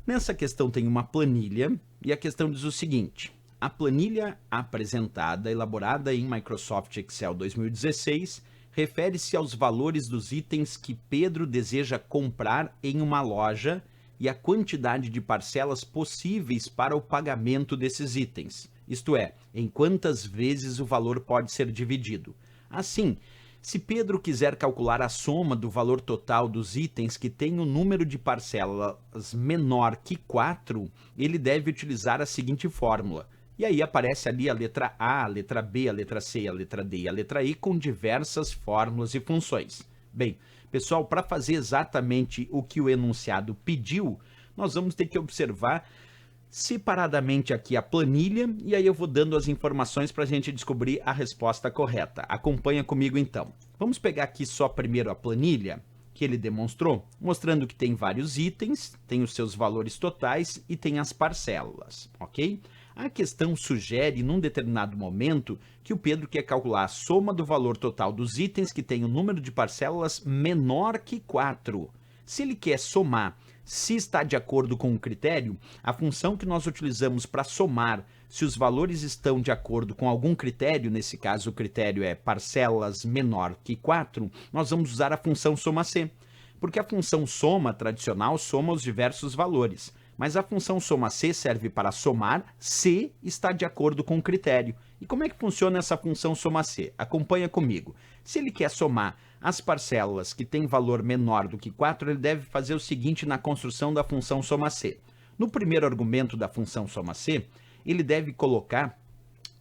Nessa questão tem uma planilha e a questão diz o seguinte: a planilha apresentada, elaborada em Microsoft Excel 2016, refere-se aos valores dos itens que Pedro deseja comprar em uma loja e a quantidade de parcelas possíveis para o pagamento desses itens, isto é, em quantas vezes o valor pode ser dividido. Assim, se Pedro quiser calcular a soma do valor total dos itens que tem o número de parcelas menor que 4, ele deve utilizar a seguinte fórmula. E aí aparece ali a letra A, a letra B, a letra C, a letra D e a letra E com diversas fórmulas e funções. Bem, pessoal, para fazer exatamente o que o enunciado pediu, nós vamos ter que observar separadamente aqui a planilha e aí eu vou dando as informações para a gente descobrir a resposta correta. Acompanha comigo então. Vamos pegar aqui só primeiro a planilha que ele demonstrou, mostrando que tem vários itens, tem os seus valores totais e tem as parcelas, ok? A questão sugere, num determinado momento, que o Pedro quer calcular a soma do valor total dos itens que tem o número de parcelas menor que 4. Se ele quer somar, se está de acordo com o critério, a função que nós utilizamos para somar se os valores estão de acordo com algum critério, nesse caso o critério é parcelas menor que 4, nós vamos usar a função soma-c, porque a função soma tradicional soma os diversos valores, mas a função soma-c serve para somar se está de acordo com o critério. E como é que funciona essa função soma-c? Acompanha comigo. Se ele quer somar as parcelas que têm valor menor do que 4, ele deve fazer o seguinte na construção da função soma-c. No primeiro argumento da função soma-c, ele deve colocar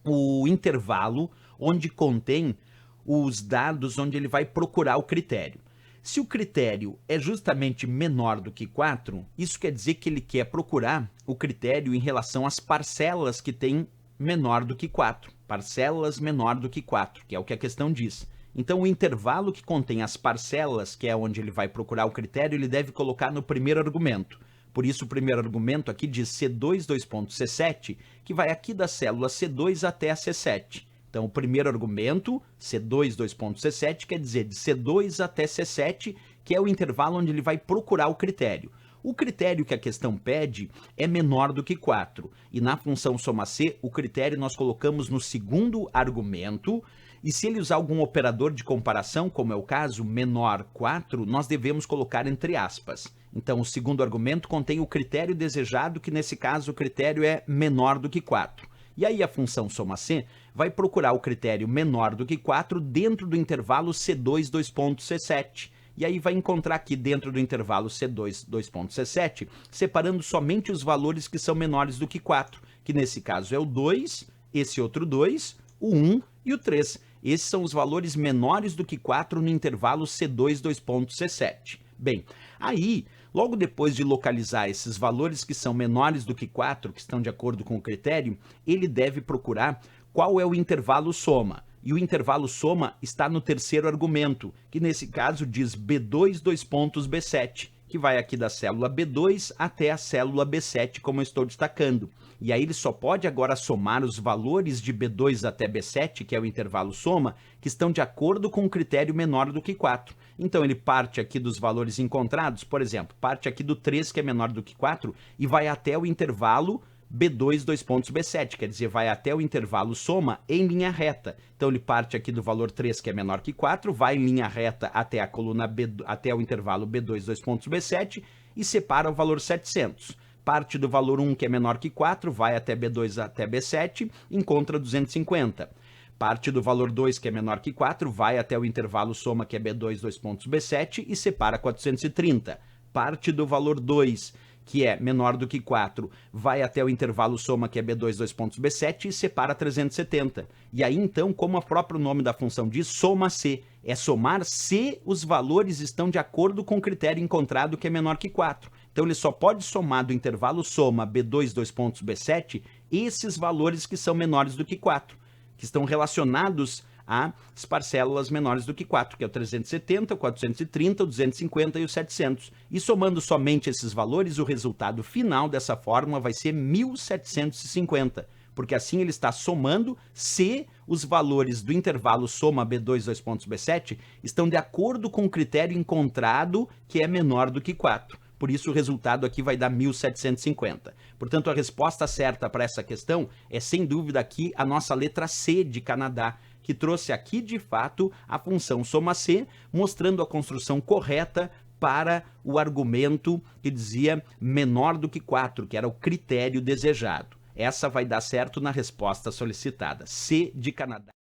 o intervalo onde contém os dados onde ele vai procurar o critério. Se o critério é justamente menor do que 4, isso quer dizer que ele quer procurar o critério em relação às parcelas que tem menor do que 4. Parcelas menor do que 4, que é o que a questão diz. Então, o intervalo que contém as parcelas, que é onde ele vai procurar o critério, ele deve colocar no primeiro argumento. Por isso, o primeiro argumento aqui diz C2, C7, que vai aqui da célula C2 até a C7. Então, o primeiro argumento, C2, C7, quer dizer de C2 até C7, que é o intervalo onde ele vai procurar o critério. O critério que a questão pede é menor do que 4. E na função soma-c, o critério nós colocamos no segundo argumento, e se ele usar algum operador de comparação, como é o caso, menor 4, nós devemos colocar entre aspas. Então, o segundo argumento contém o critério desejado, que nesse caso o critério é menor do que 4. E aí a função soma-c vai procurar o critério menor do que 4 dentro do intervalo C2, C7. E aí vai encontrar aqui dentro do intervalo C2, C7, separando somente os valores que são menores do que 4, que nesse caso é o 2, esse outro 2, o 1 e o 3. Esses são os valores menores do que 4 no intervalo C2, C7. Bem, aí, logo depois de localizar esses valores que são menores do que 4, que estão de acordo com o critério, ele deve procurar qual é o intervalo soma. E o intervalo soma está no terceiro argumento, que nesse caso diz B2, B7, que vai aqui da célula B2 até a célula B7, como eu estou destacando. E aí ele só pode agora somar os valores de B2 até B7, que é o intervalo soma, que estão de acordo com um critério menor do que 4. Então ele parte aqui dos valores encontrados, por exemplo, parte aqui do 3, que é menor do que 4, e vai até o intervalo B2, B7, quer dizer, vai até o intervalo soma em linha reta. Então ele parte aqui do valor 3, que é menor que 4, vai em linha reta até a coluna B, até o intervalo B2, B7 e separa o valor 700. Parte do valor 1, que é menor que 4, vai até B2 até B7, encontra 250. Parte do valor 2, que é menor que 4, vai até o intervalo soma, que é B2, B7, e separa 430. Parte do valor 2, que é menor do que 4, vai até o intervalo soma, que é B2, B7, e separa 370. E aí, então, como o próprio nome da função diz, soma-c. É somar se os valores estão de acordo com o critério encontrado, que é menor que 4. Então, ele só pode somar do intervalo soma B2, B7, esses valores que são menores do que 4, que estão relacionados às parcelas menores do que 4, que é o 370, o 430, o 250 e o 700. E somando somente esses valores, o resultado final dessa fórmula vai ser 1.750, porque assim ele está somando se os valores do intervalo soma B2, B7 estão de acordo com o critério encontrado, que é menor do que 4. por isso o resultado aqui vai dar 1.750. Portanto, a resposta certa para essa questão é, sem dúvida, aqui a nossa letra C de Canadá, que trouxe aqui, de fato, a função soma C, mostrando a construção correta para o argumento que dizia menor do que 4, que era o critério desejado. Essa vai dar certo na resposta solicitada. C de Canadá.